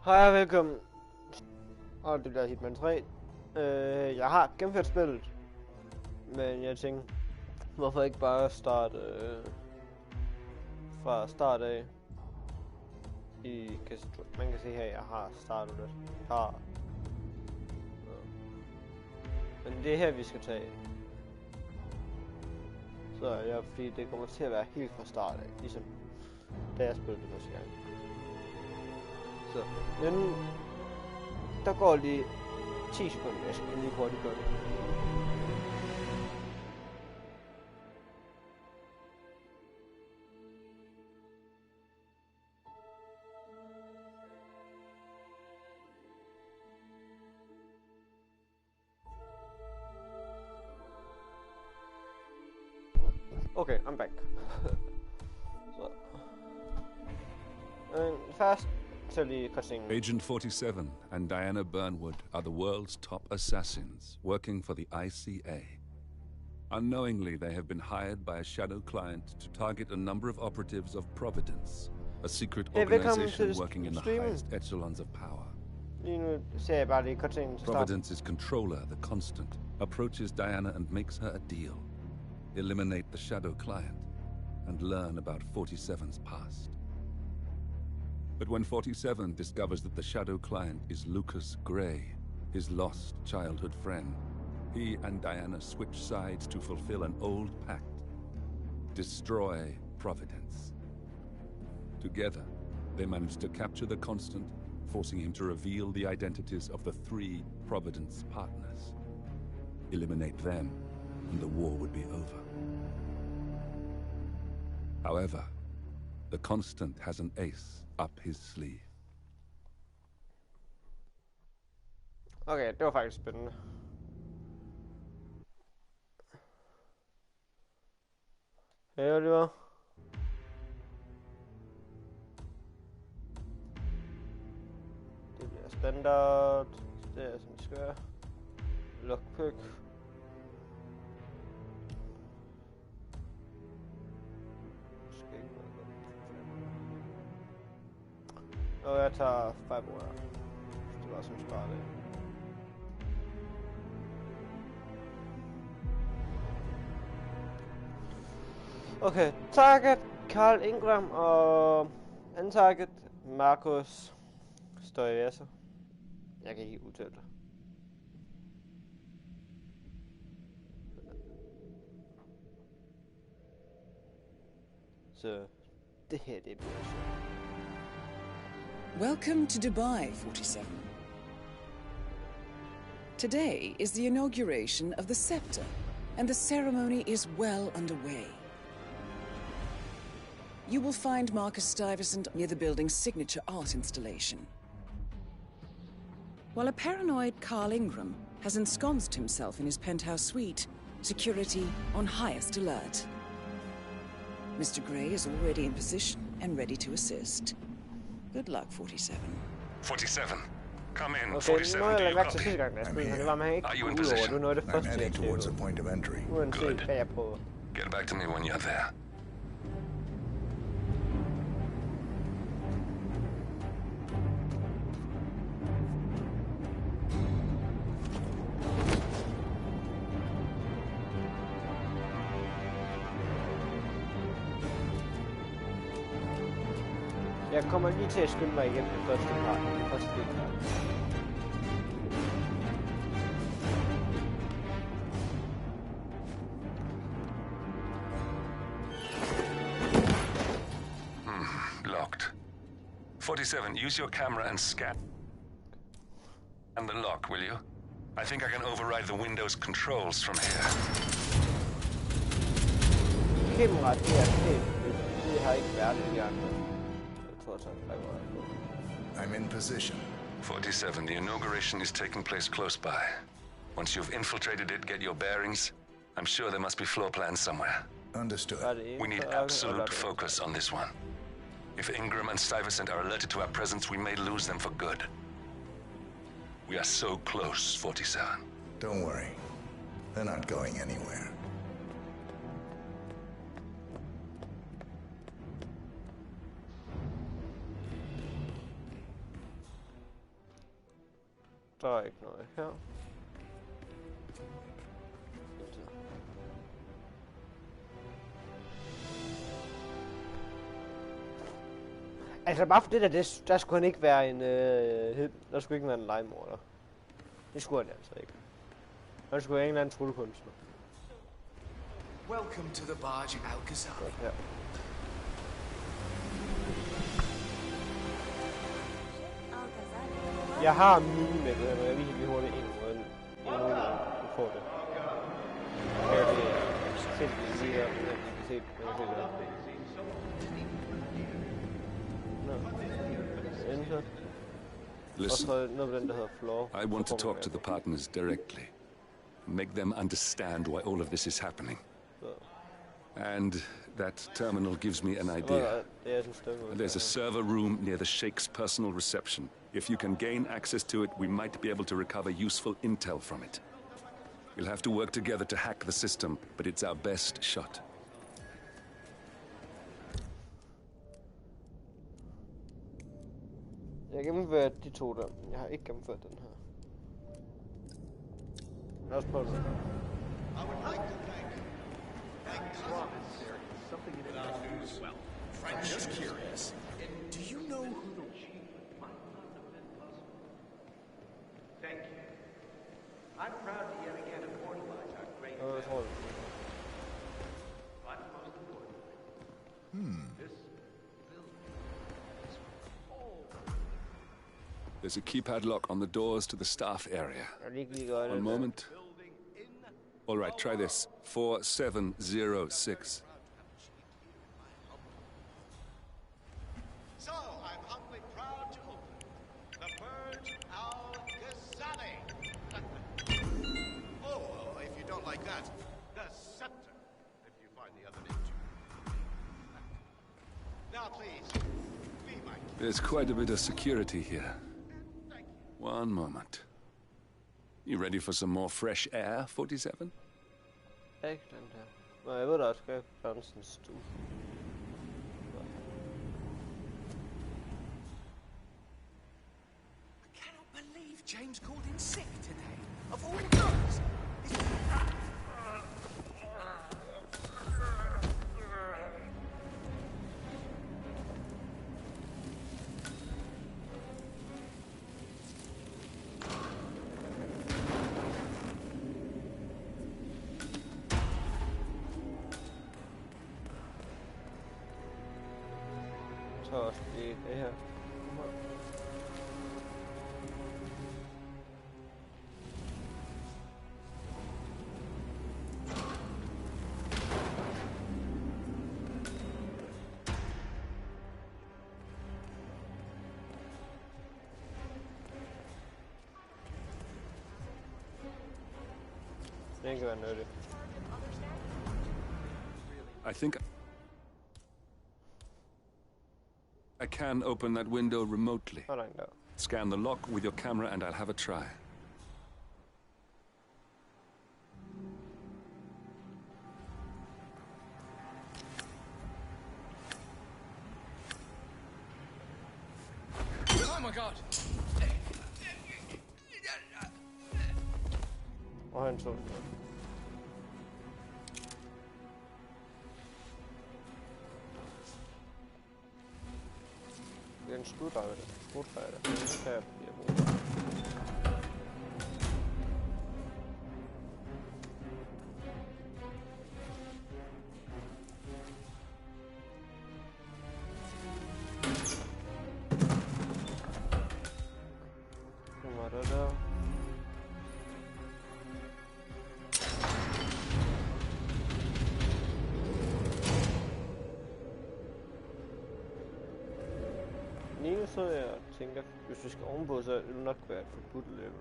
Hej og velkommen. Og det bliver Hitman 3. Jeg har gennemført spillet, men jeg tænkte, hvorfor ikke bare starte fra start af. Man kan se her, jeg har startet det. Men det er her, vi skal tage. Så ja, fordi det kommer til at være helt fra start af, ligesom da jeg spillede det første gang. Så, men der går lige 10 sekunder, jeg skal lige hurtigt gøre det. Okay, I'm back. Så. Først så lige cutscene. Agent 47 and Diana Burnwood are the world's top assassins working for the ICA. Unknowingly, they have been hired by a shadow client to target a number of operatives of Providence, a secret organization working in the highest echelons of power. Lige nu ser jeg bare lige cutscene. Providence's controller, the Constant, approaches Diana and makes her a deal. Eliminate the shadow client and learn about 47's past. But when 47 discovers that the shadow client is Lucas Gray, his lost childhood friend, he and Diana switch sides to fulfill an old pact: destroy Providence. Together, they manage to capture the Constant, forcing him to reveal the identities of the 3 Providence partners. Eliminate them, and the war would be over. However, the Constant has an ace up his sleeve. Okay, det var faktisk spændende. Hej Oliver. Det bliver standard. Det er som det skal være. Lockpick. Og jeg tager 5 år. Det var som sparer det. Okay, target Carl Ingram og antarget Marcus Stoyesa. Jeg kan ikke udtale det. Så det her det bliver sjovt. Welcome to Dubai, 47. Today is the inauguration of the scepter, and the ceremony is well underway. You will find Marcus Stuyvesant near the building's signature art installation, while a paranoid Carl Ingram has ensconced himself in his penthouse suite, security on highest alert. Mr. Gray is already in position and ready to assist. Good luck, 47. 47. Come in, okay, 47. Do you copy? Are you in position? I'm heading towards a point of entry. Good. Get back to me when you're there. Jeg kommer lige til at skynde mig igennem det første part. Det første del. Locked. 47, use your camera and scan. And the lock, will you? I think I can override the Windows controls from here. Kameraet her, det har ikke været i de andre. I'm in position. 47, the inauguration is taking place close by. Once you've infiltrated it, get your bearings. I'm sure there must be floor plans somewhere. Understood. We need absolute focus on this one. If Ingram and Stuyvesant are alerted to our presence, we may lose them for good. We are so close, 47. Don't worry. They're not going anywhere. Der er ikke noget her. Altså bare for det der skulle han ikke være en der skulle ikke være en legemorder. Det skulle han altså ikke. Han skulle være en eller anden tryllekunstner. Welcome to the barge, Alcazar. Ja. Jeg har mine med det, men jeg viser lige hurtigt en måde, du får det. Ja, det er simpelthen lige her, man kan se det. Enter. Listen, I want to talk to the the partners directly. Make them understand why all of this is happening. And that terminal gives me an idea. There's a server room near the Sheikh's personal reception. If you can gain access to it, we might be able to recover useful intel from it. We'll have to work together to hack the system, but it's our best shot. Jeg har gennemført de to der. Jeg har ikke gennemført den her. Lad os prøve det. I'm just curious. Do you know who the... Thank you. I'm proud to yet again immortalize our great Jeg tror det. but most importantly, this building is There's a keypad lock on the doors to the staff area. Jeg vil ikke lige gøre det. One moment. All right, try this. 4706. So, I'm humbly proud to open the Burj Al Ghazali. Oh, if you don't like that, the Scepter, if you find the other name too. Now, please, be my guest. There's quite a bit of security here. One moment. You ready for some more fresh air, 47? Ikke den her. Nå, jeg ved da også, skal gøre sådan en stue. I cannot believe James called in sick today. Of all times. Så også lige det her. Det kan være nyttigt. I think I can open that window remotely. Så er der en der. Scan the lock with your camera and I'll have a try. Oh my god. Og han så det. Det er en skuddrag, det. Skuddrag, det. Det kan jeg bruge. Nu var det der. Lige så jeg tænker, hvis vi skal ovenpå, så vil det nok være et forbudt level.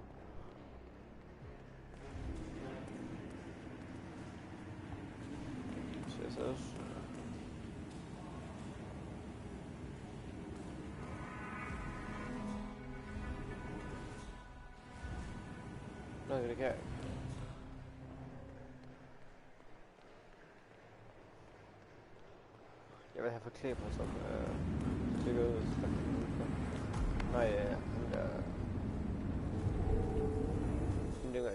CSS. Nej, det kan jeg ikke. Jeg vil have forklædt mig som stikker ud. Nej, ja, den der...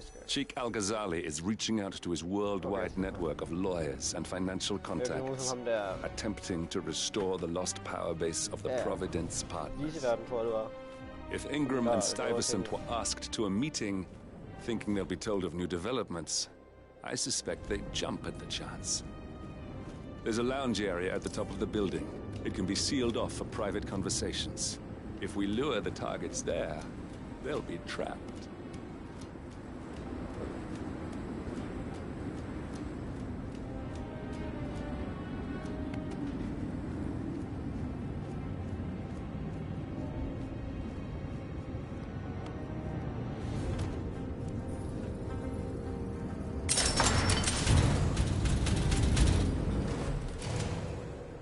faktisk er. Sheikh Al-Ghazali is reaching out to his worldwide network of lawyers and financial contacts, som ham der attempting to restore the lost power base of the Providence partners. viseverden, tror jeg, det var. If Ingram and Stuyvesant were asked to a meeting, thinking they'll be told of new developments, I suspect they'd jump at the chance. There's a lounge area at the top of the building. It can be sealed off for private conversations. If we lure the targets there, they'll be trapped.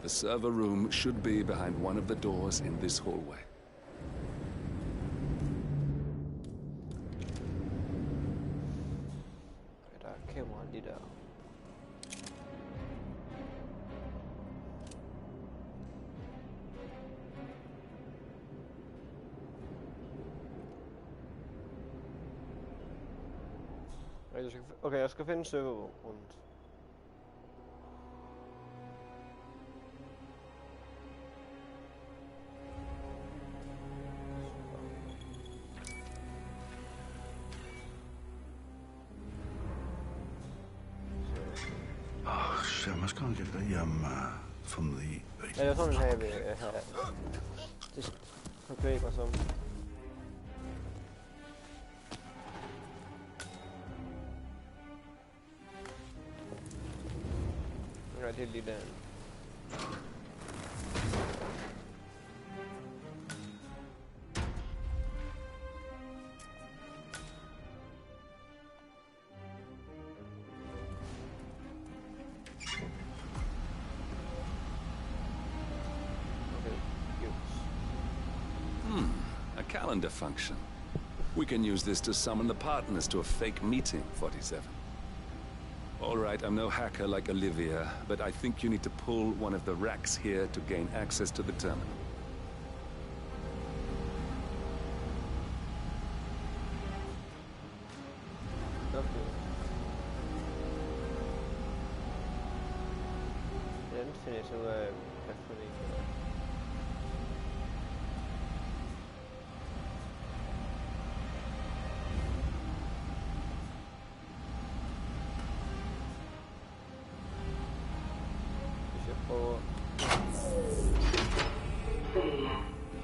The server room should be behind one of the doors in this hallway. Der er kamera lige der. Okay, jeg skal finde server rundt. I must go and get the from the. Ja, jeg tror, den her vil have det begreber som. Ja, det er lige den. Calendar function. We can use this to summon the partners to a fake meeting, 47. All right, I'm no hacker like Olivia, but I think you need to pull one of the racks here to gain access to the terminal.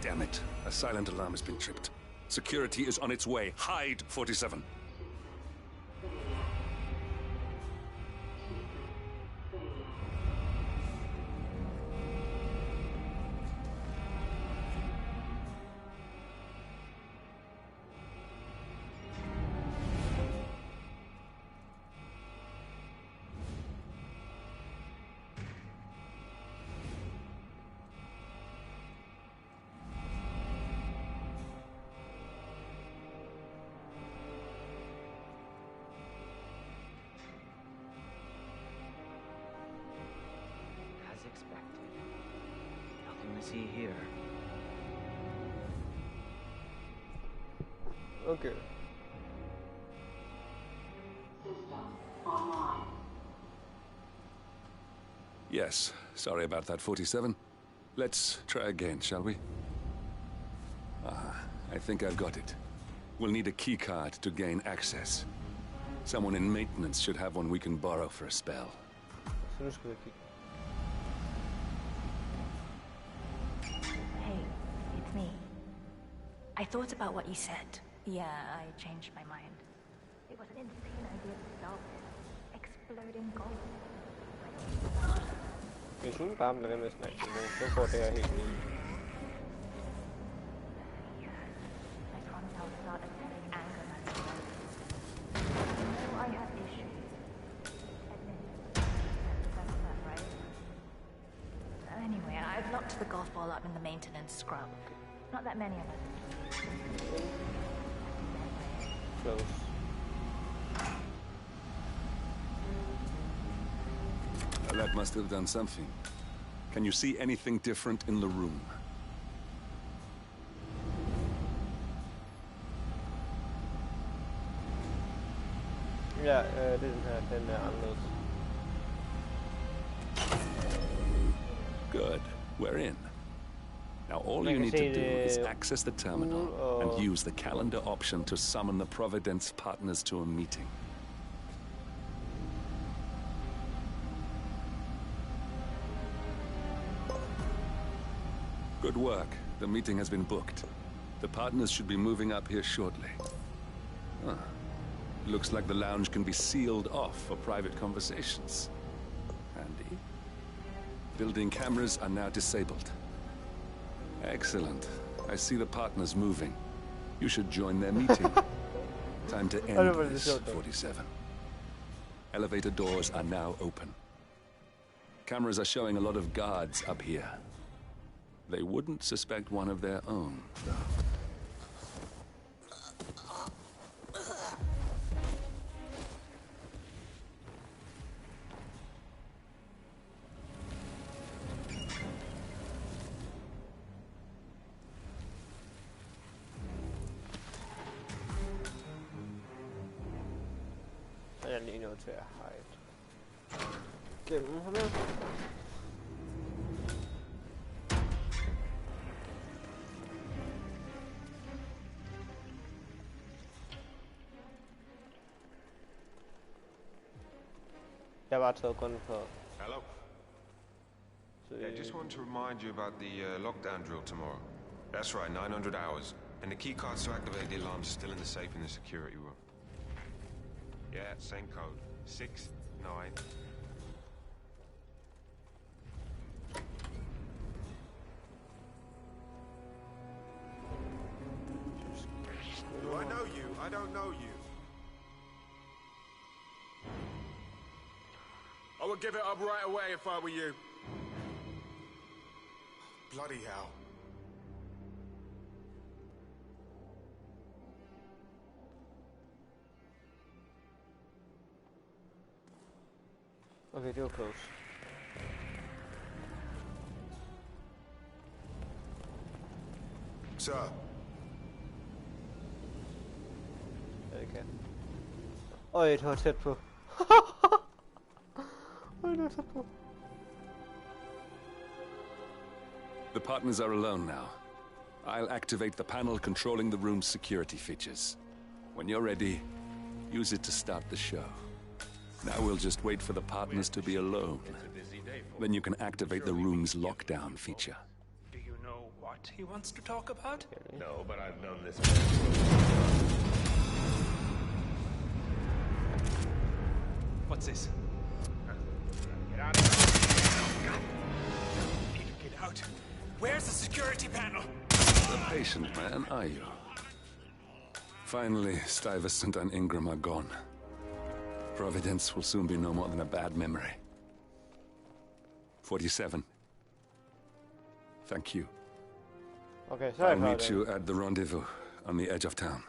Damn it. A silent alarm has been tripped. Security is on its way. Hide, 47. Expected. Nothing to see here. Okay. System online. Yes, sorry about that, 47. Let's try again, shall we? I think I've got it. We'll need a keycard to gain access. Someone in maintenance should have one we can borrow for a spell. Me. I thought about what you said. Yeah, I changed my mind. It was an insane idea to start with. Exploding gold. Jeg synes bare, at med snakke, så går det her helt vildt. I promise I'll start attending anger management. I know I have issues. Admit it. That's that, right? Anyway, I've locked the golf ball up in the maintenance scrub. Not that many of us. Close. That must have done something. Can you see anything different in the room? Ja, det er den her. Den er anderledes. Good. We're in. Now all you need to do is access the terminal and use the calendar option to summon the Providence partners to a meeting. Good work. The meeting has been booked. The partners should be moving up here shortly. Huh. Looks like the lounge can be sealed off for private conversations. Handy. Building cameras are now disabled. Excellent. I see the partners moving. You should join their meeting. Time to end this, 47. Elevator doors are now open. Cameras are showing a lot of guards up here. They wouldn't suspect one of their own, though. Jeg er lige nødt til at hide. Gennem ham her. Jeg har bare taget kun på. Hello. Yeah, just wanted to remind you about the lockdown drill tomorrow. That's right, 900 hours. And the key cards to activate the alarms are still in the safe in the security room. Yeah, same code. 6, 9. Do I know you? I don't know you. I would give it up right away if I were you. Bloody hell. Okay, det var close. Sir. Ja, det kan. Øj, det var tæt på. Øj, det var tæt på. The partners are alone now. I'll activate the panel controlling the room's security features. When you're ready, use it to start the show. Now we'll just wait for the partners to be alone. Then you can activate the room's lockdown feature. Do you know what he wants to talk about? No, but I've known this. What's this? Get out of here. Need to get out. Where's the security panel? A patient man, are you? Finally, Stuyvesant and Ingram are gone. Providence will soon be no more than a bad memory. 47. Thank you. Okay, så I'll meet you at the rendezvous on the edge of town.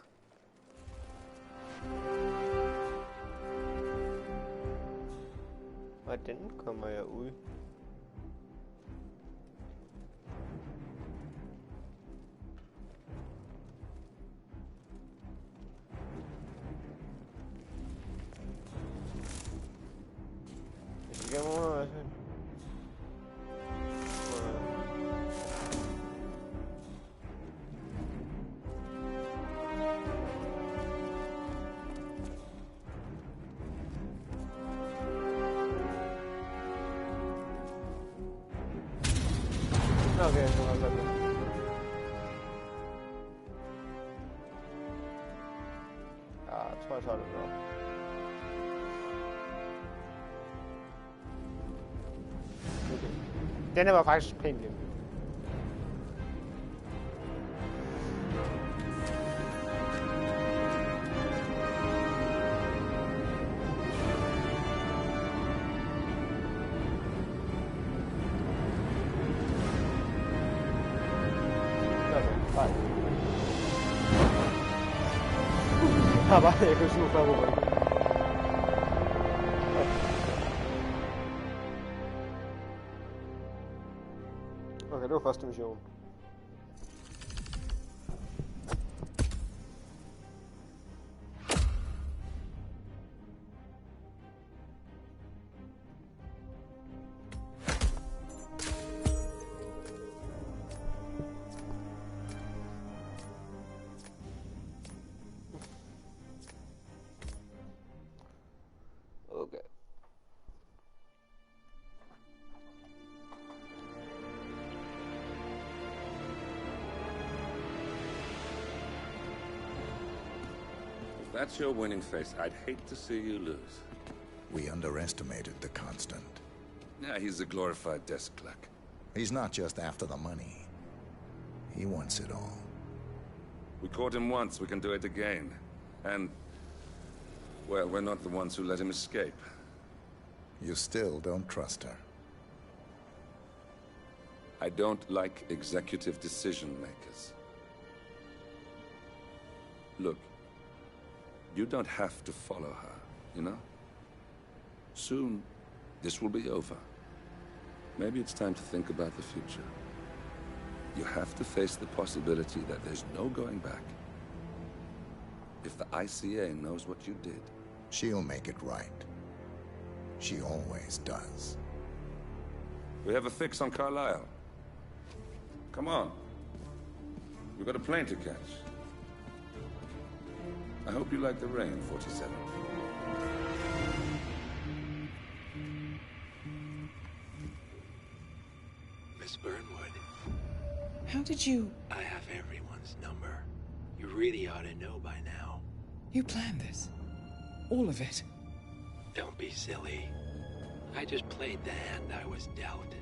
Hvordan kommer jeg ud? Jeg må altså. Okay, så har jeg det. Ja, jeg tror, jeg tager det der. Okay. Den var faktisk pænt nem. Jeg har bare, jeg kan slå før på ryggen. Okay, det var første mission. that's your winning face, I'd hate to see you lose. We underestimated the Constant. Yeah, he's a glorified desk clerk. He's not just after the money. He wants it all. We caught him once, we can do it again. And, well, we're not the ones who let him escape. You still don't trust her. I don't like executive decision makers. Look, you don't have to follow her, you know? Soon, this will be over. Maybe it's time to think about the future. You have to face the possibility that there's no going back. If the ICA knows what you did... She'll make it right. She always does. We have a fix on Carlisle. Come on. We've got a plane to catch. I hope you like the rain, 47. Miss Burnwood. How did you... I have everyone's number. You really ought to know by now. You planned this? All of it? Don't be silly. I just played the hand I was dealt.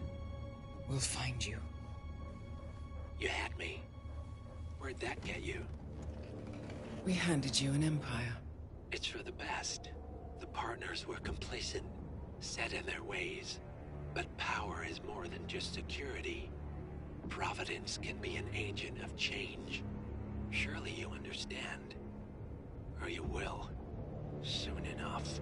We'll find you. You had me. Where'd that get you? We handed you an empire. It's for the best. The partners were complacent, set in their ways. But power is more than just security. Providence can be an agent of change. Surely you understand. Or you will. Soon enough.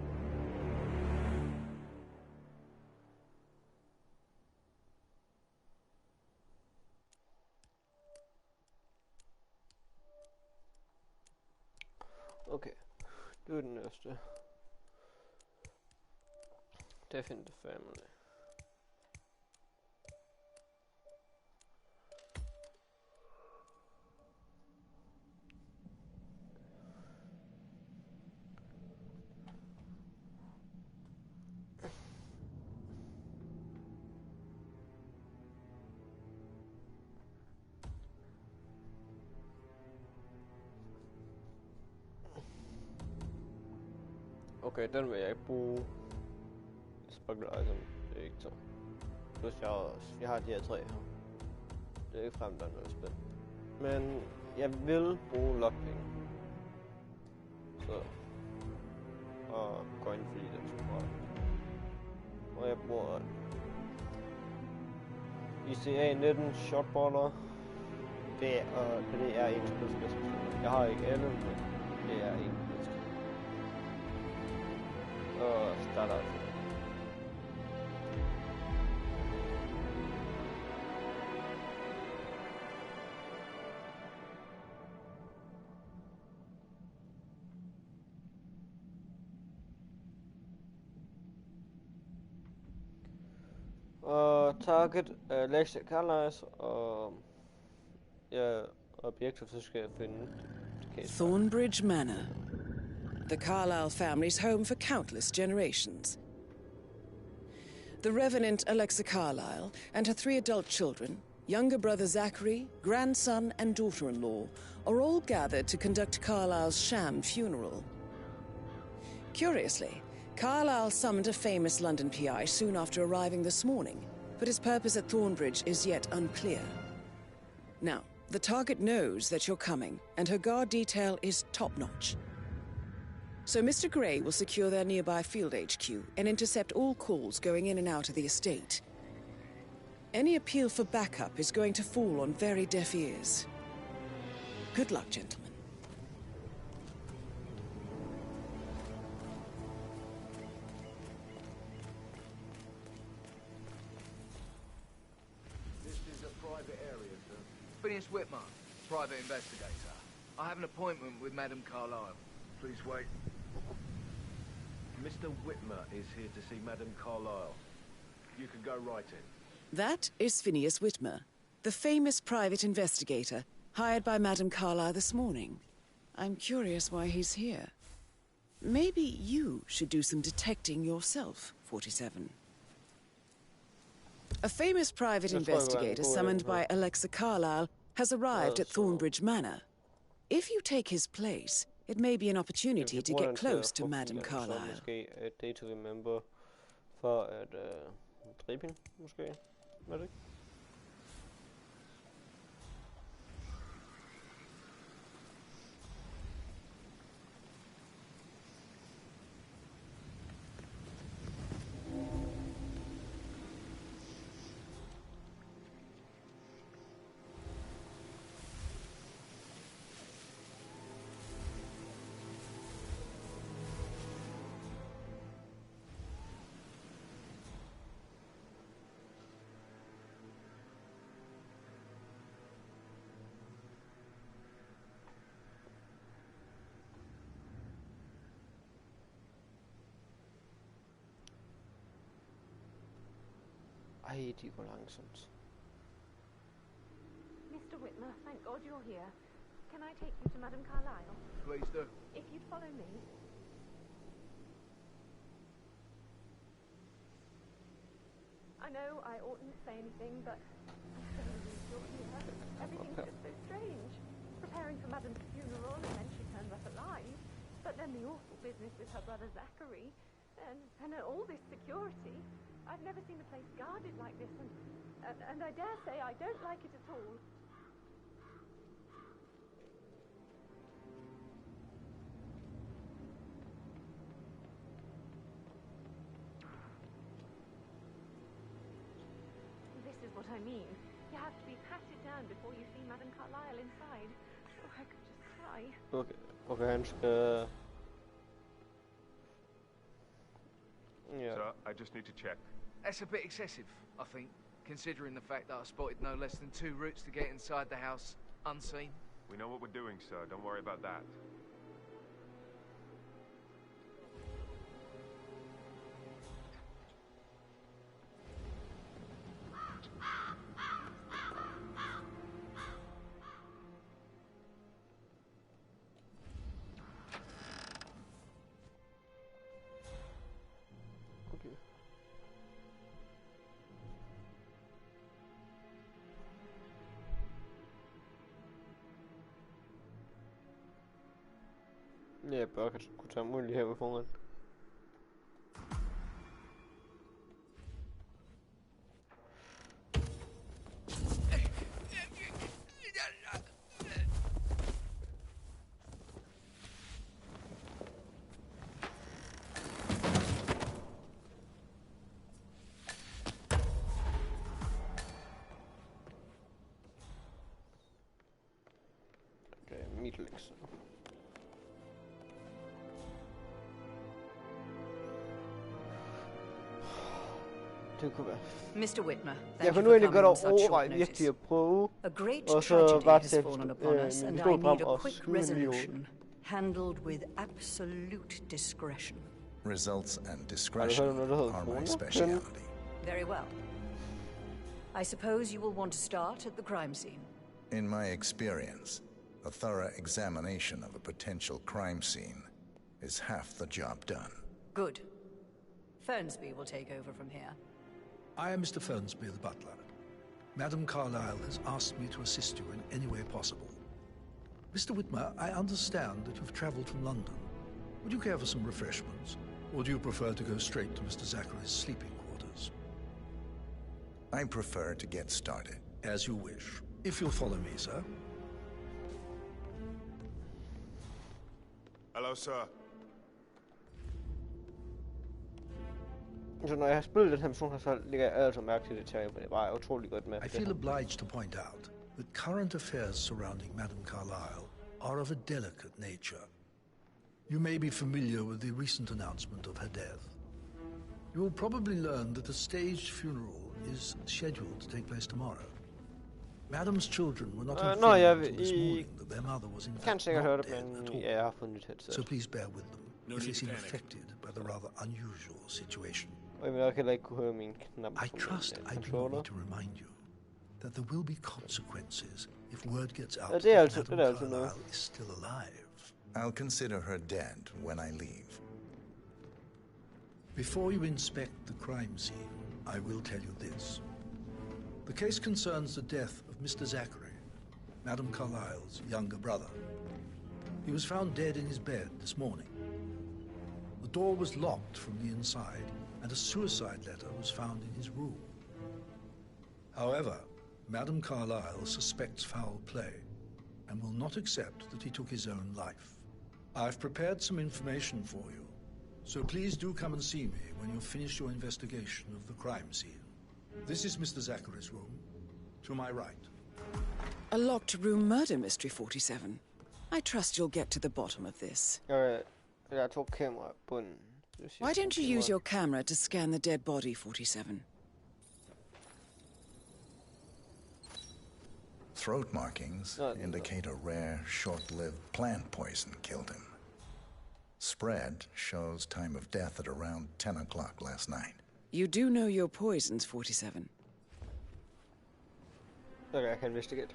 Okay, det er den næste. Death in the family. Okay, den vil jeg ikke bruge. Sparkle item, det er ikke så. Plus jeg har de her tre her. Det er ikke frem, der er noget spændende. Men jeg vil bruge lockpick. Så. Og coin free, den tror jeg. Og jeg bruger ICA 19 shotballer. Det er en spidskasse. Jeg har ikke alle, men det er en spidskasse. Og starter altså. Target Alexia Carlisle og objekter, så skal jeg finde Thornbridge Manor. The Carlisle family's home for countless generations. The Revenant Alexa Carlisle and her 3 adult children, younger brother Zachary, grandson and daughter-in-law, are all gathered to conduct Carlisle's sham funeral. Curiously, Carlisle summoned a famous London PI soon after arriving this morning, but his purpose at Thornbridge is yet unclear. Now, the target knows that you're coming, and her guard detail is top-notch. So Mr. Gray will secure their nearby field HQ and intercept all calls going in and out of the estate. Any appeal for backup is going to fall on very deaf ears. Good luck, gentlemen. This is a private area, sir. Phineas Whitmer, private investigator. I have an appointment with Madame Carlisle. Please wait. Mr. Whitmer is here to see Madame Carlisle. You can go right in. That is Phineas Whitmer, the famous private investigator hired by Madame Carlisle this morning. I'm curious why he's here. Maybe you should do some detecting yourself, 47. A famous private investigator summoned by Alexa Carlisle has arrived at Thornbridge Manor. If you take his place, It may be an opportunity to get close to Madame Så Carlyle. måske et day to remember for at dræbe hende, måske. Er det ikke? Ej, de går langsomt. Mr. Whitmer, thank God you're here. Can I take you to Madame Carlyle? Please do. If you'd follow me. I know I oughtn't say anything, but I'm so relieved you're here. Everything's just so strange. Preparing for Madame's funeral, and then she turns up alive. But then the awful business with her brother Zachary, and all this security. I've never seen the place guarded like this, and I dare say I don't like it at all. This is what I mean. You have to be patted down before you see Madame Carlyle inside. Oh, I could just cry. Okay, han skal... Yeah. Sir, I just need to check. That's a bit excessive, I think, considering the fact that I spotted no less than 2 routes to get inside the house unseen. We know what we're doing, sir. Don't worry about that. Ja, bør kunne tage muligt her ved foran. Det er mit lektion. Mr. Whitmer, jeg kan nu egentlig godt overveje virkelig at prøve, og så bare tage min pistol frem og skyde en million. Handled with absolute discretion. Results and discretion are my specialty. Very well. I suppose you will want to start at the crime scene. In my experience, a thorough examination of a potential crime scene is half the job done. Good. Fernsby will take over from here. I am Mr. Fernsby, the butler. Madame Carlyle has asked me to assist you in any way possible. Mr. Whitmer, I understand that you've travelled from London. Would you care for some refreshments? Or do you prefer to go straight to Mr. Zachary's sleeping quarters? I prefer to get started. As you wish. If you'll follow me, sir. Hello, sir. Så når jeg har spillet den her mission, så lægger jeg altså mærke til detaljer, men det var utrolig godt med. I feel obliged to point out that current affairs surrounding Madame Carlyle are of a delicate nature. You may be familiar with the recent announcement of her death. You will probably learn that a staged funeral is scheduled to take place tomorrow. Madame's children were not informed until this morning that their mother was in fact not dead at all. So please bear with them if they seem affected by the rather unusual situation. I trust I do not need to remind you that there will be consequences if word gets out that Madame Carlyle is still alive. I'll consider her dead when I leave. Before you inspect the crime scene, I will tell you this. The case concerns the death of Mr. Zachary, Madame Carlyle's younger brother. He was found dead in his bed this morning. The door was locked from the inside, and a suicide letter was found in his room. However, Madame Carlyle suspects foul play and will not accept that he took his own life. I've prepared some information for you, so please do come and see me when you've finished your investigation of the crime scene. This is Mr. Zachary's room, to my right. A locked room murder mystery, 47. I trust you'll get to the bottom of this. Alright, jeg tog kamera på bunden. Why don't you use your camera to scan the dead body, 47? Throat markings indicate a rare, short-lived plant poison killed him. Spread shows time of death at around 10 o'clock last night. You do know your poisons, 47. Okay, I can investigate.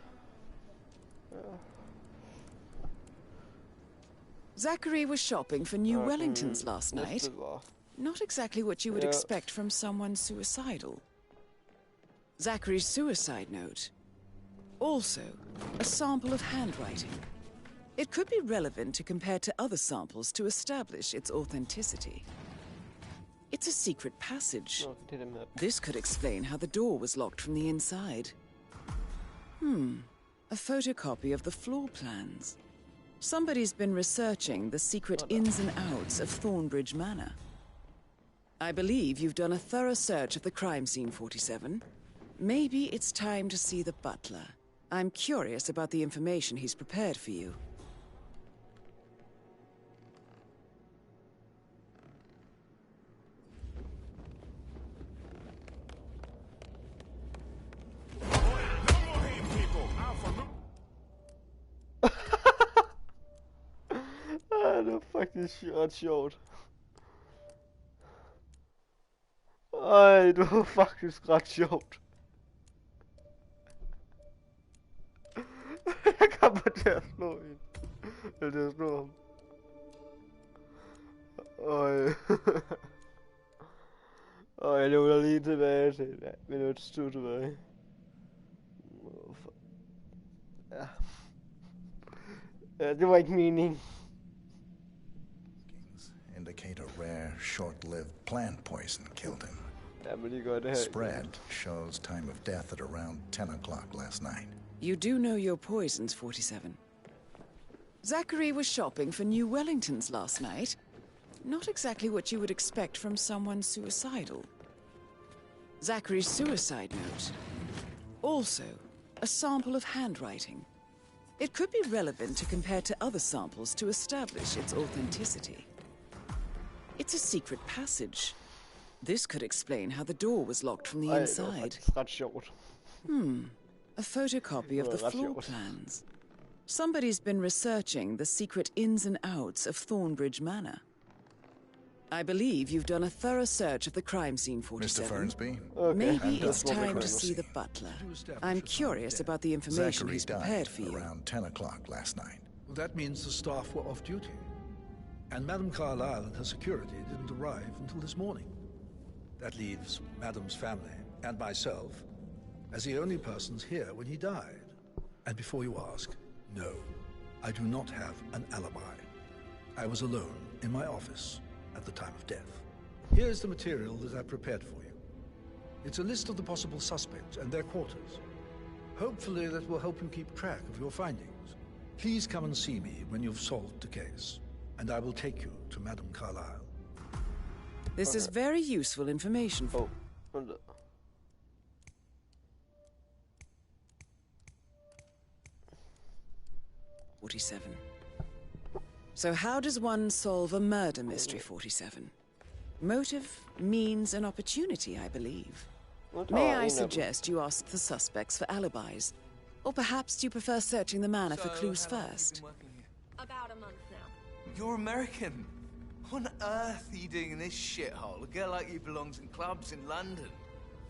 Zachary was shopping for New Wellingtons last night. Not exactly what you would expect from someone suicidal. Zachary's suicide note. Also, a sample of handwriting. It could be relevant to compare to other samples to establish its authenticity. It's a secret passage. This could explain how the door was locked from the inside. A photocopy of the floor plans. Somebody's been researching the secret ins and outs of Thornbridge Manor. I believe you've done a thorough search of the crime scene, 47. Maybe it's time to see the butler. I'm curious about the information he's prepared for you. Det var faktisk ret sjovt. Ej, det var faktisk ret sjovt. Jeg kommer til at slå en. Eller til at slå ham. Ej. Ej, jeg løber lige tilbage til et minut stod tilbage. Ja. Ja, det var ikke meningen. Indicate a rare, short-lived plant poison killed him. Spread shows time of death at around 10 o'clock last night. You do know your poisons, 47. Zachary was shopping for New Wellingtons last night. Not exactly what you would expect from someone suicidal. Zachary's suicide note. Also, a sample of handwriting. It could be relevant to compare to other samples to establish its authenticity. It's a secret passage. This could explain how the door was locked from the inside. A photocopy of the floor plans. Somebody's been researching the secret ins and outs of Thornbridge Manor. I believe you've done a thorough search of the crime scene, 47. Mr. Fernsby? Maybe it's time to see the butler. I'm curious about the information he's prepared for you. Around 10 o'clock last night. Well, that means the staff were off duty. And Madame Carlyle and her security didn't arrive until this morning. That leaves Madame's family and myself as the only persons here when he died. And before you ask, no, I do not have an alibi. I was alone in my office at the time of death. Here's the material that I prepared for you. It's a list of the possible suspects and their quarters. Hopefully that will help you keep track of your findings. Please come and see me when you've solved the case, and I will take you to Madame Carlyle. This is very useful information for... 47. So how does one solve a murder mystery, 47? Motive, means, and opportunity, I believe. May I suggest you ask the suspects for alibis? Or perhaps you prefer searching the manor for clues first? About a month now. You're American. What on earth are you doing in this shithole? A girl like you belongs in clubs in London.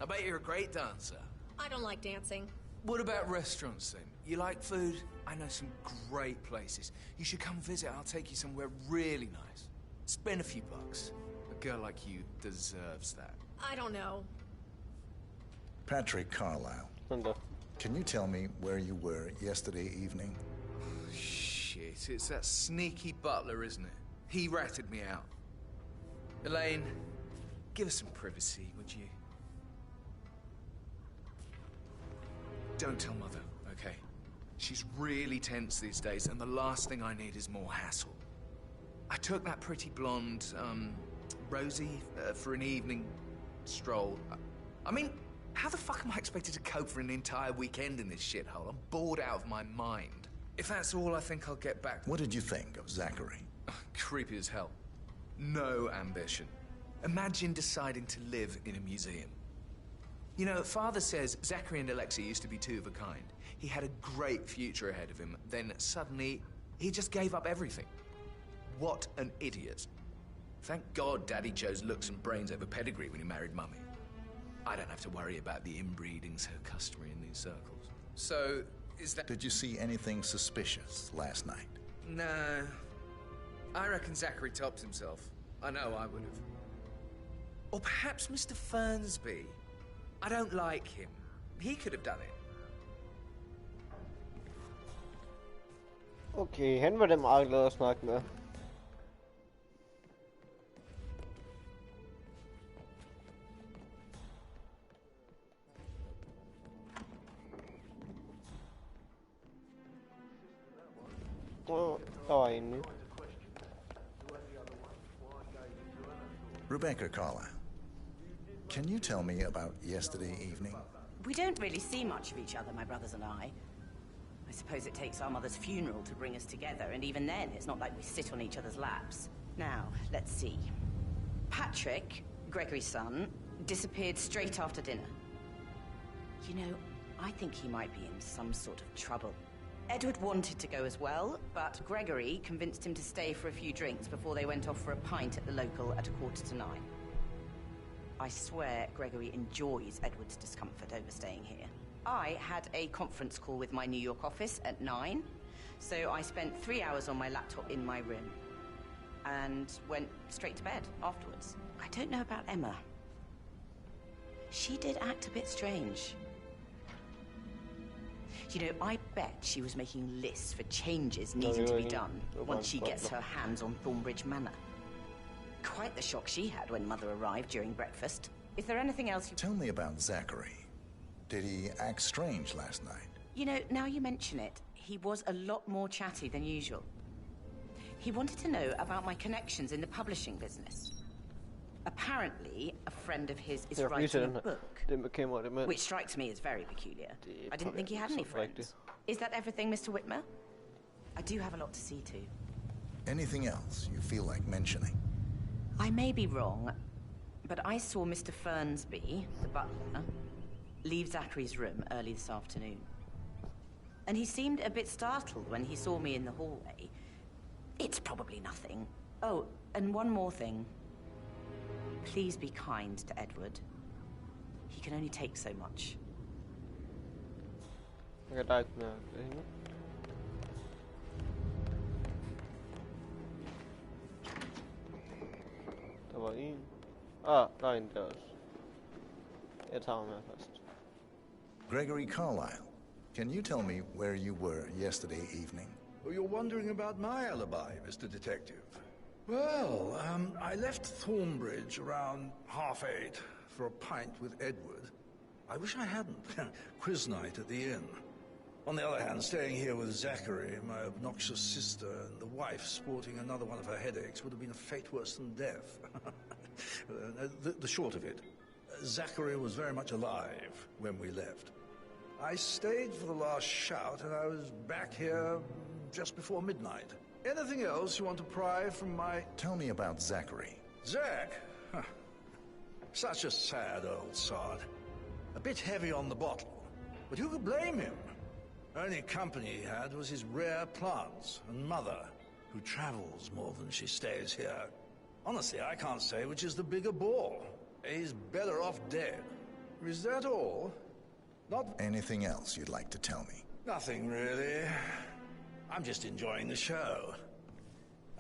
I bet you're a great dancer. I don't like dancing. What about restaurants then? You like food? I know some great places. You should come visit. I'll take you somewhere really nice. Spend a few bucks. A girl like you deserves that. I don't know. Patrick Carlyle. Can you tell me where you were yesterday evening? Shit. it. It's that sneaky butler, isn't it? He ratted me out. Elaine, give us some privacy, would you? Don't tell Mother, okay? She's really tense these days, and the last thing I need is more hassle. I took that pretty blonde, Rosie, for an evening stroll. I mean, how the fuck am I expected to cope for an entire weekend in this shithole? I'm bored out of my mind. If that's all, I think I'll get back. What did you think of Zachary? Creepy as hell. No ambition. Imagine deciding to live in a museum. You know, Father says Zachary and Alexei used to be two of a kind. He had a great future ahead of him, then suddenly, he just gave up everything. What an idiot. Thank God Daddy chose looks and brains over pedigree when he married Mummy. I don't have to worry about the inbreeding so customary in these circles. So, is that... Did you see anything suspicious last night? No. I reckon Zachary topped himself. I know I would have. Or perhaps Mr. Fernsby. I don't like him. He could have done it. Okay, han var det meget glad at snakke med. Der var en ny. Rebecca Carlyle, can you tell me about yesterday evening? We don't really see much of each other, my brothers and I. I suppose it takes our mother's funeral to bring us together, and even then, it's not like we sit on each other's laps. Now, let's see. Patrick, Gregory's son, disappeared straight after dinner. You know, I think he might be in some sort of trouble. Edward wanted to go as well, but Gregory convinced him to stay for a few drinks before they went off for a pint at the local at 9:15. I swear Gregory enjoys Edward's discomfort over staying here. I had a conference call with my New York office at 9, so I spent 3 hours on my laptop in my room and went straight to bed afterwards. I don't know about Emma. She did act a bit strange. You know, I bet she was making lists for changes needing to be done once she gets her hands on Thornbridge Manor. Quite the shock she had when Mother arrived during breakfast. Is there anything else you... Tell me about Zachary. Did he act strange last night? You know, now you mention it, he was a lot more chatty than usual. He wanted to know about my connections in the publishing business. Apparently, a friend of his is writing a book, which strikes me as very peculiar. I didn't think he had any friends. Is that everything, Mr. Whitmer? I do have a lot to see to. Anything else you feel like mentioning? I may be wrong, but I saw Mr. Fernsby, the butler, leave Zachary's room early this afternoon. And he seemed a bit startled when he saw me in the hallway. It's probably nothing. Oh, and one more thing. Please be kind to Edward. He can only take so much. Der var en. Ah, der er en der også. Jeg tager ham her først. Gregory Carlyle, can you tell me where you were yesterday evening? Oh, you're wondering about my alibi, Mr. Detective. Well, I left Thornbridge around 8:30 for a pint with Edward. I wish I hadn't. Quiz night at the inn. On the other hand, staying here with Zachary, my obnoxious sister, and the wife sporting another one of her headaches would have been a fate worse than death. The short of it, Zachary was very much alive when we left. I stayed for the last shout, and I was back here just before midnight. Anything else you want to pry from my... Tell me about Zachary. Zach? Huh. Such a sad old sod. A bit heavy on the bottle, but who could blame him? Only company he had was his rare plants and Mother, who travels more than she stays here. Honestly, I can't say which is the bigger bore. He's better off dead. Is that all? Not... Anything else you'd like to tell me? Nothing, really. I'm just enjoying the show.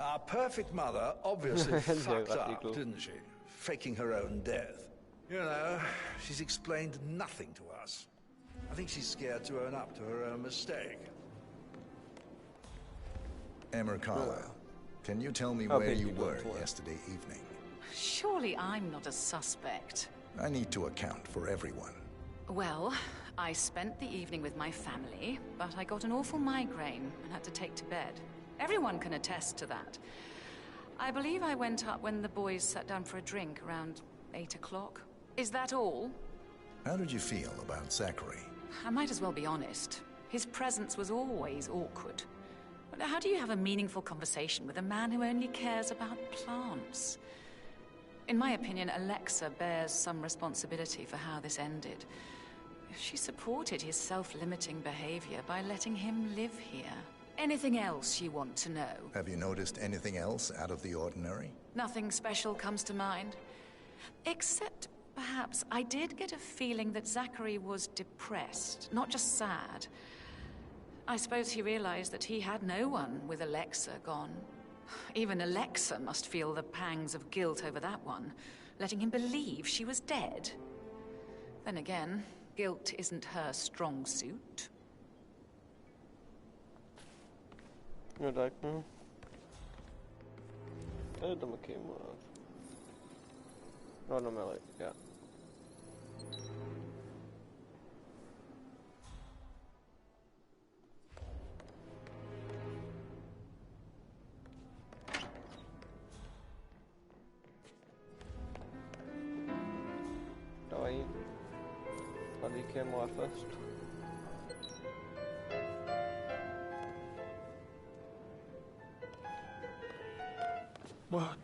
Our perfect mother obviously fucked up, didn't she? Faking her own death. You know, she's explained nothing to us. I think she's scared to own up to her own mistake. Emma Carlisle, can you tell me where you were yesterday evening? Surely I'm not a suspect. I need to account for everyone. Well, I spent the evening with my family, but I got an awful migraine and had to take to bed. Everyone can attest to that. I believe I went up when the boys sat down for a drink around 8 o'clock. Is that all? How did you feel about Zachary? I might as well be honest. His presence was always awkward. But how do you have a meaningful conversation with a man who only cares about plants? In my opinion, Alexa bears some responsibility for how this ended. She supported his self-limiting behavior by letting him live here. Anything else you want to know? Have you noticed anything else out of the ordinary? Nothing special comes to mind. Except, perhaps, I did get a feeling that Zachary was depressed, not just sad. I suppose he realized that he had no one with Alexa gone. Even Alexa must feel the pangs of guilt over that one, letting him believe she was dead. Then again, guilt isn't her strong suit. Nu er der ikke nogen. Er det der med kameraet? Nå, nu er rigtigt, ja. Der var en. Og lige kameraet først. What?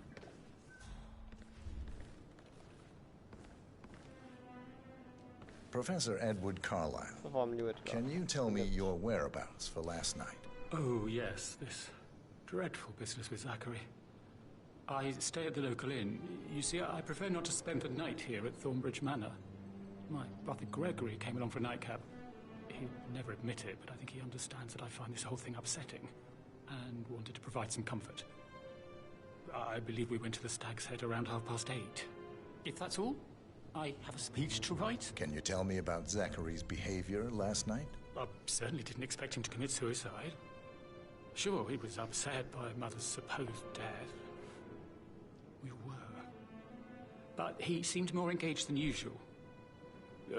Professor Edward Carlisle, can you tell me your whereabouts for last night? Oh, yes, this dreadful business with Zachary. I stay at the local inn. You see, I prefer not to spend the night here at Thornbridge Manor. My brother Gregory came along for a nightcap. He'd never admit it, but I think he understands that I find this whole thing upsetting and wanted to provide some comfort. I believe we went to the Stag's Head around 8:30. If that's all, I have a speech to write. Can you tell me about Zachary's behavior last night? I certainly didn't expect him to commit suicide. Sure, he was upset by Mother's supposed death. We were. But he seemed more engaged than usual.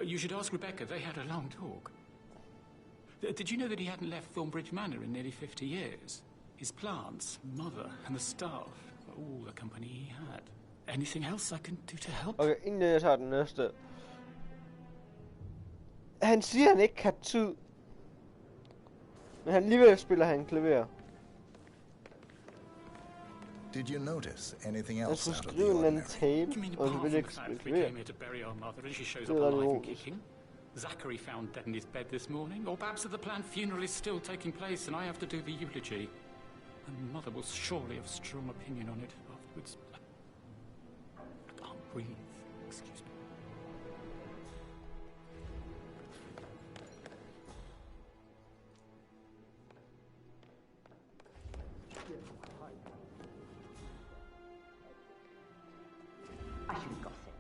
You should ask Rebecca. They had a long talk. Did you know that he hadn't left Thornbridge Manor in nearly 50 years? His plants, Mother, and the staff were all the company he had. Anything else I can do to help? Okay, inden jeg tager den næste. Han siger, han ikke har tid. Men alligevel spiller han klaver. Did you notice anything Han else skulle out of the skrive en anden ordinary? tale, og så vil ikke spille We klaver. came here to bury our mother, and she shows Det up er alive and logisk. kicking. Zachary found dead in his bed this morning, or perhaps that the planned funeral is still taking place, and I have to do the eulogy. And Mother will surely have a strong opinion on it afterwards. I can't breathe. Excuse me. I shouldn't gossip,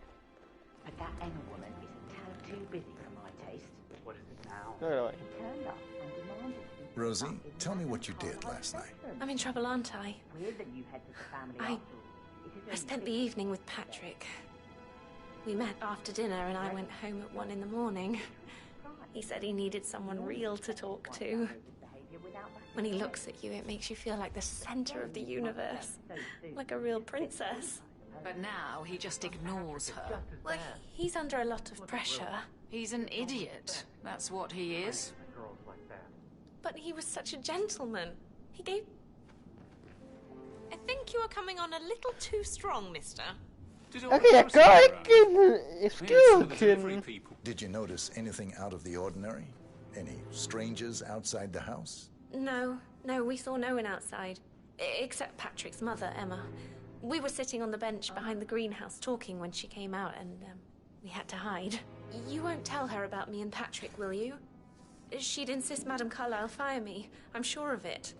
but that Emma woman is a tad too busy for my taste. What is it now? No, no, wait. She turned up and demanded to be Rosie, tell me what you did last night. I'm in trouble, aren't I? weird that you head to the family after all. I spent the evening with Patrick. We met after dinner and I went home at 1 in the morning. He said he needed someone real to talk to. When he looks at you, it makes you feel like the center of the universe. Like a real princess. But now he just ignores her. Well, he's under a lot of pressure. He's an idiot. That's what he is. But he was such a gentleman. He gave... I think you are coming on a little too strong, mister. Okay, jeg gør ikke en skidekende. Did you notice anything out of the ordinary? Any strangers outside the house? No, we saw no one outside. Except Patrick's mother, Emma. We were sitting on the bench behind the greenhouse talking when she came out and we had to hide. You won't tell her about me and Patrick, will you? She'd insist Madame Carlisle fire me. I'm sure of it.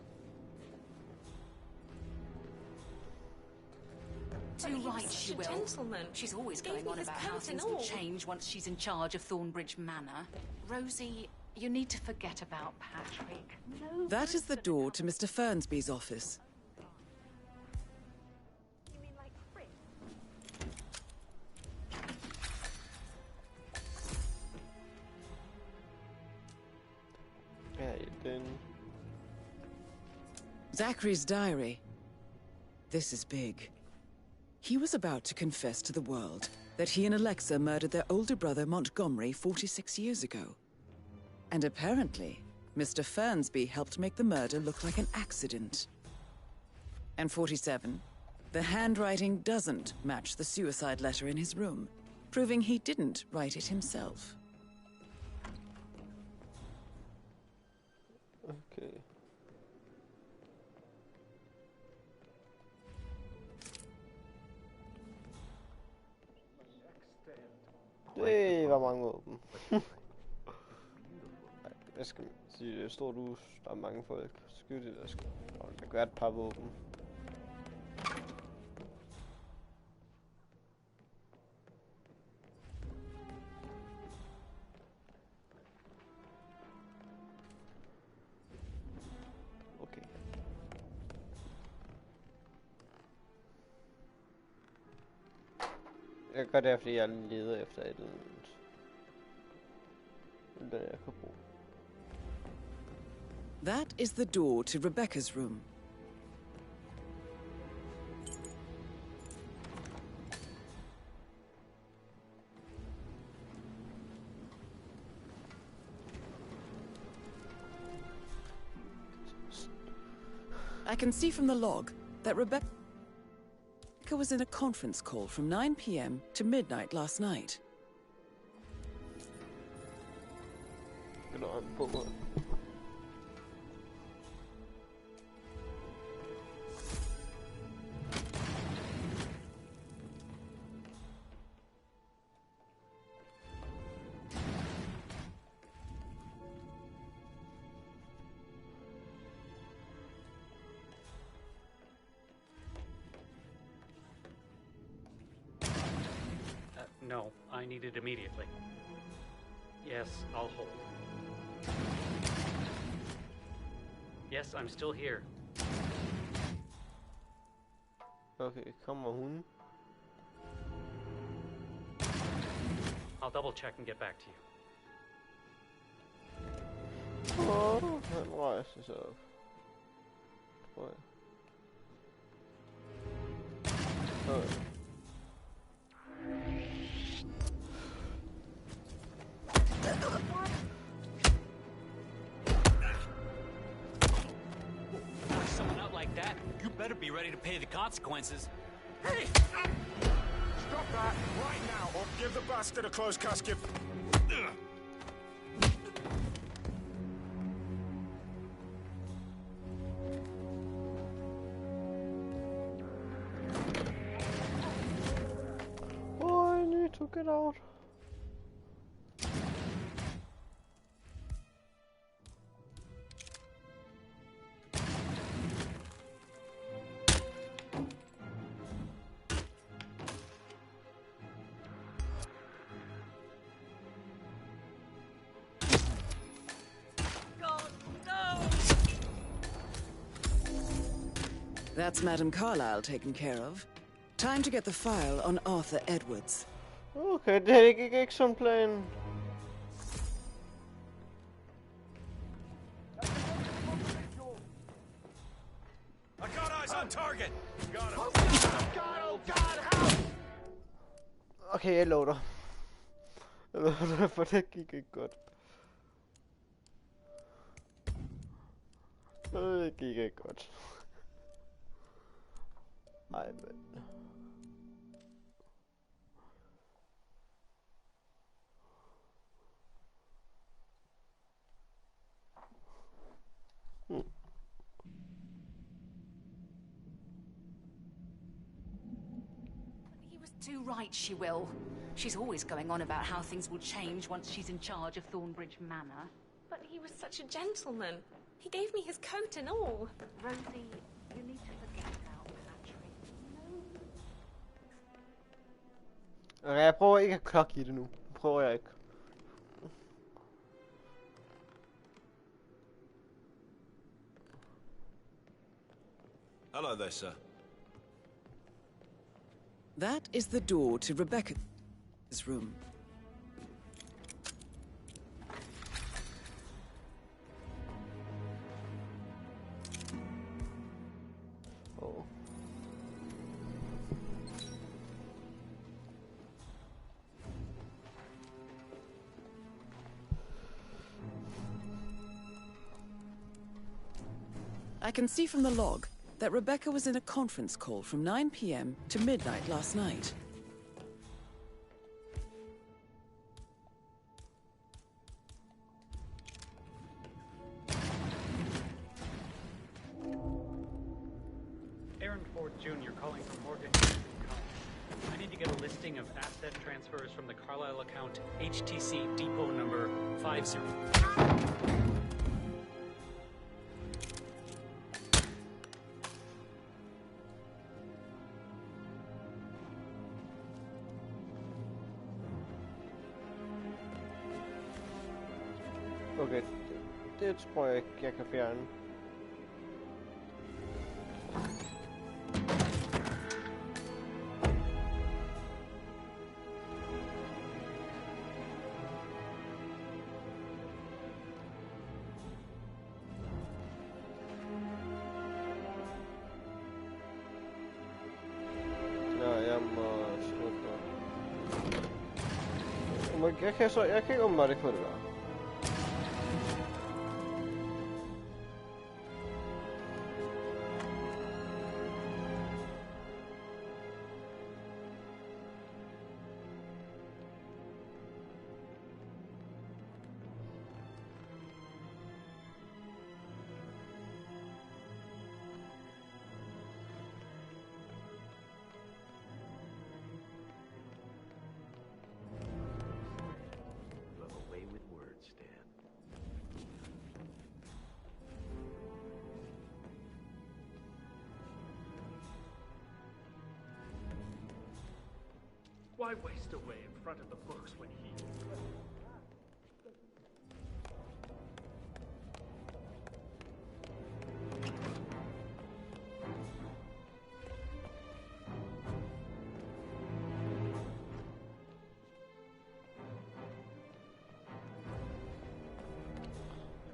Too right, she will. Gentleman. She's always Gave going me on his about how coat things and will all. change once she's in charge of Thornbridge Manor. Rosie, You need to forget about Patrick. No. That is the door to Mr. Fernsby's office. You mean like Fritz? Hey, then. Zachary's diary. This is big. He was about to confess to the world that he and Alexa murdered their older brother Montgomery 46 years ago. And apparently, Mr. Fernsby helped make the murder look like an accident. And 47, the handwriting doesn't match the suicide letter in his room, proving he didn't write it himself. Okay. Det var mange våben. Jeg skal sige, det er stort hus, der er mange folk. Skyde, der skal... Og der kan være et par våben. Okay. Jeg gør det, fordi jeg leder efter et eller andet. Det jeg kan bruge. That is the door to Rebecca's room. I can see from the log that Rebecca was in a conference call from 9 p.m. to midnight last night. No, I need it immediately. Yes, I'll hold. Yes, I'm still here. Okay, kommer hun? I'll double check and get back to you. Han rejser sig op. Tror jeg. Someone out like that, you better be ready to pay the consequences. Hey! Stop that right now, or give the bastard a closed casket. Oh, I need to get out. That's Madame Carlyle taken care of. Time to get the file on Arthur Edwards. Okay, det gik ikke som plan. I got eyes on target. Got him. Okay, jeg lover dig. Jeg lover dig, for det gik ikke godt. Det gik ikke godt. Ej, men... He was too right, she will. She's always going on about how things will change once she's in charge of Thornbridge Manor. But he was such a gentleman. He gave me his coat and all. Rosie, you need to forget about Patrick. Okay, jeg prøver ikke at klokke i det nu. Prøver jeg ikke. Hello there, sir. That is the door to Rebecca's room. Oh. I can see from the log that Rebecca was in a conference call from 9 p.m. to midnight last night. Aaron Ford Jr. calling from Morgan. I need to get a listing of asset transfers from the Carlisle account HTC depot number 50. Okay, det tror jeg ikke, jeg kan fjerne. Jeg kan ikke åbenbart ikke få det der. Why waste away in front of the books when he...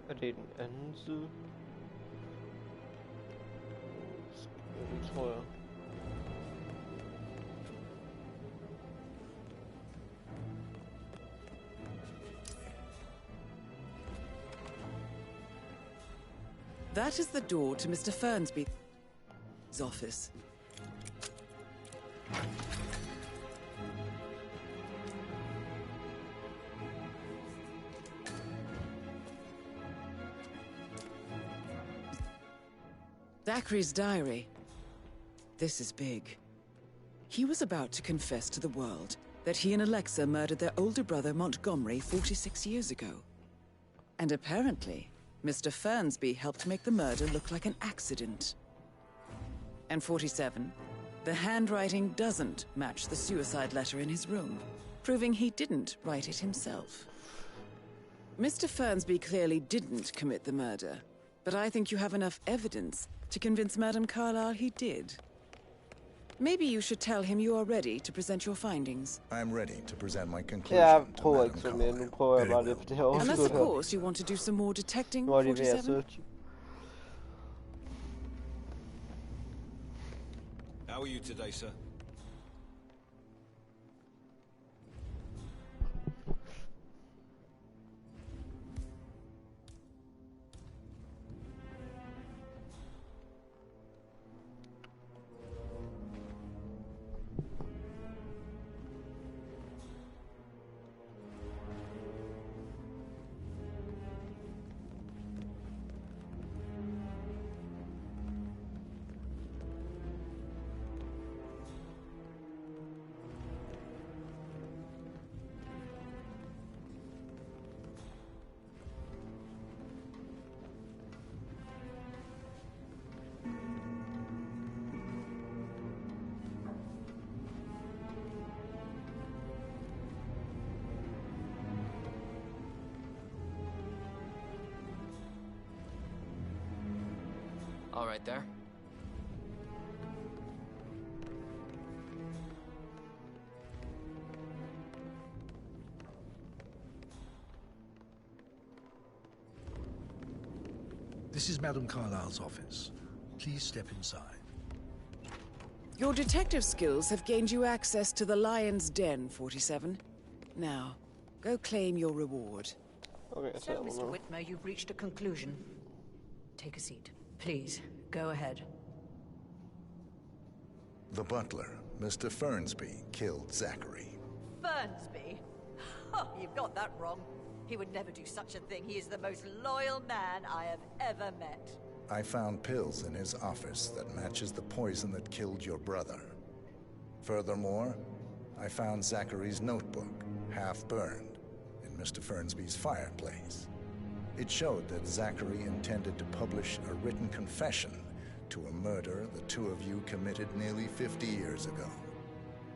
Er det den anden side? Det tror jeg. That is the door to Mr. Fernsby's office. Zachary's diary. This is big. He was about to confess to the world that he and Alexa murdered their older brother Montgomery 46 years ago. And apparently, Mr. Fernsby helped make the murder look like an accident. And 47, the handwriting doesn't match the suicide letter in his room, proving he didn't write it himself. Mr. Fernsby clearly didn't commit the murder, but I think you have enough evidence to convince Madame Carlisle he did. Maybe you should tell him you are ready to present your findings. I'm ready to present my conclusion to Madame Carlisle. Unless, of course, you want to do some more detecting, 47? How are you today, sir? All right there. This is Madame Carlyle's office. Please step inside. Your detective skills have gained you access to the Lion's Den, 47. Now, go claim your reward. Okay, so, Mr. Whitmer, you've reached a conclusion. Take a seat. Please, go ahead. The butler, Mr. Fernsby, killed Zachary. Fernsby? Oh, you've got that wrong. He would never do such a thing. He is the most loyal man I have ever met. I found pills in his office that matches the poison that killed your brother. Furthermore, I found Zachary's notebook, half burned, in Mr. Fernsby's fireplace. It showed that Zachary intended to publish a written confession to a murder the two of you committed nearly 50 years ago.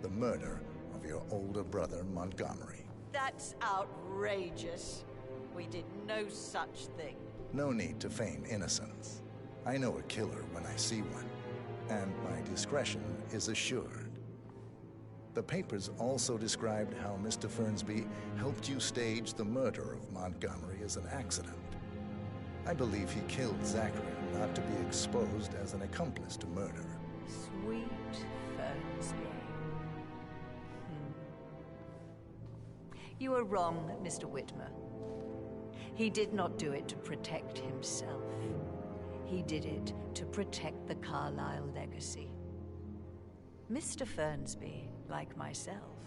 The murder of your older brother, Montgomery. That's outrageous. We did no such thing. No need to feign innocence. I know a killer when I see one, and my discretion is assured. The papers also described how Mr. Fernsby helped you stage the murder of Montgomery as an accident. I believe he killed Zachary not to be exposed as an accomplice to murder. Sweet Fernsby. You are wrong, Mr. Whitmer. He did not do it to protect himself. He did it to protect the Carlyle legacy. Mr. Fernsby, like myself,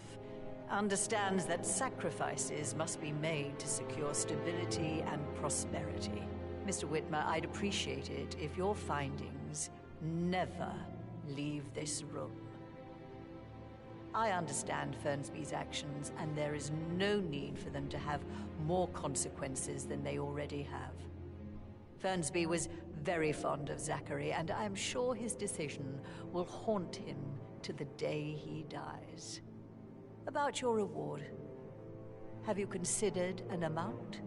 understands that sacrifices must be made to secure stability and prosperity. Mr. Whitmer, I'd appreciate it if your findings never leave this room. I understand Fernsby's actions, and there is no need for them to have more consequences than they already have. Fernsby was very fond of Zachary, and I'm sure his decision will haunt him to the day he dies. About your reward, have you considered an amount?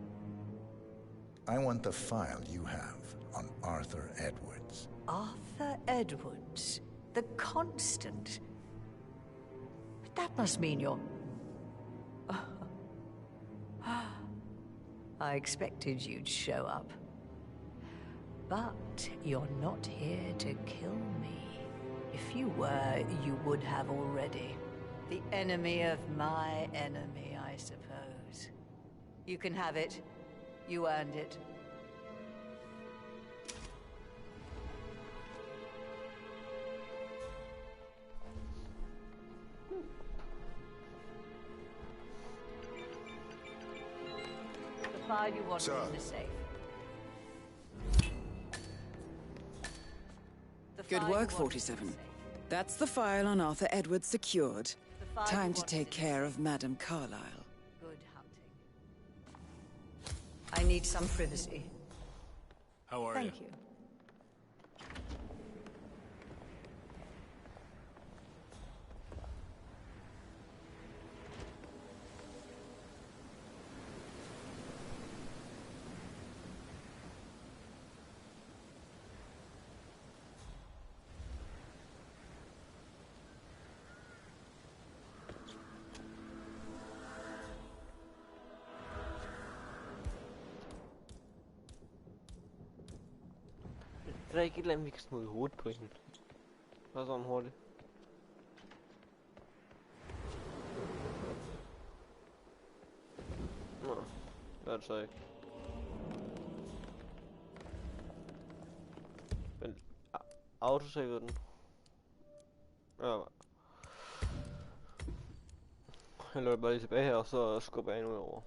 I want the file you have on Arthur Edwards. Arthur Edwards, the Constant. But that must mean you're... I expected you'd show up. But you're not here to kill me. If you were, you would have already. The enemy of my enemy, I suppose. You can have it. You earned it. The file you want is in the safe. Good work, 47. That's the file on Arthur Edwards secured. Time to take care of Madame Carlyle. Good hunting. I need some privacy. How are you? Thank you. Der er ikke et eller andet, vi kan smide i hovedet på hende. Bare sådan hurtigt. Nå, det er det så ikke. Men autosavede den. Ja. Jeg løber bare lige tilbage her, og så skubber jeg endnu over.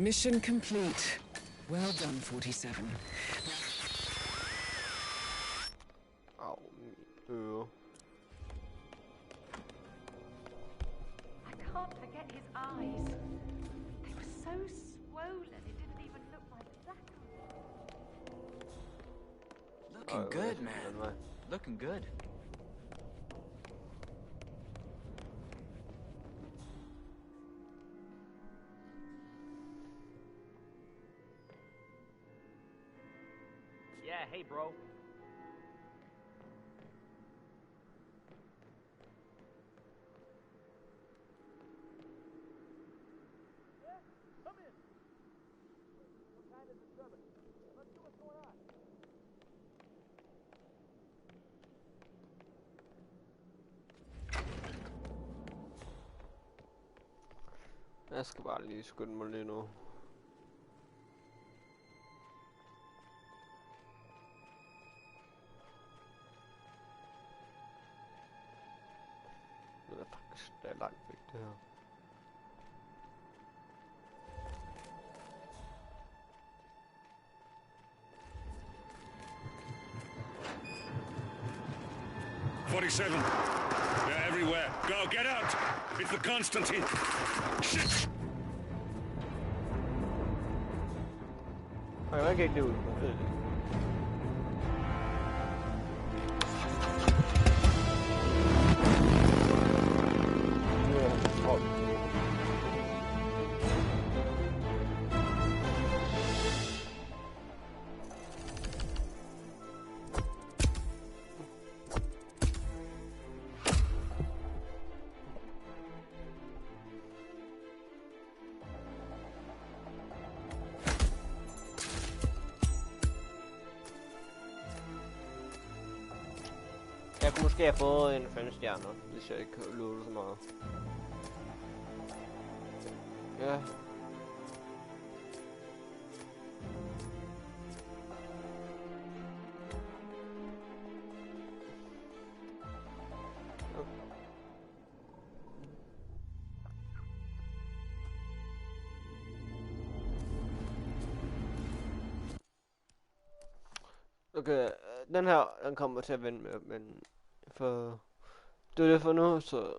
Mission complete. Well done, 47. Au, øre. I can't forget his eyes. They were so swollen, it didn't even look like Zachary. Looking good, man. Looking good. Yeah, hey, bro. Jeg skal bare lige skynde mig lige nu. Det er faktisk langt væk, det her. They're everywhere. Go, get out! It's the Constantine. Shit! Jeg kan ikke det ud. Jeg kunne måske have fået en 5 stjerner, hvis jeg ikke løbede så meget. Ja. Okay, den her, den kommer til at vende med, men for det er det for nu, så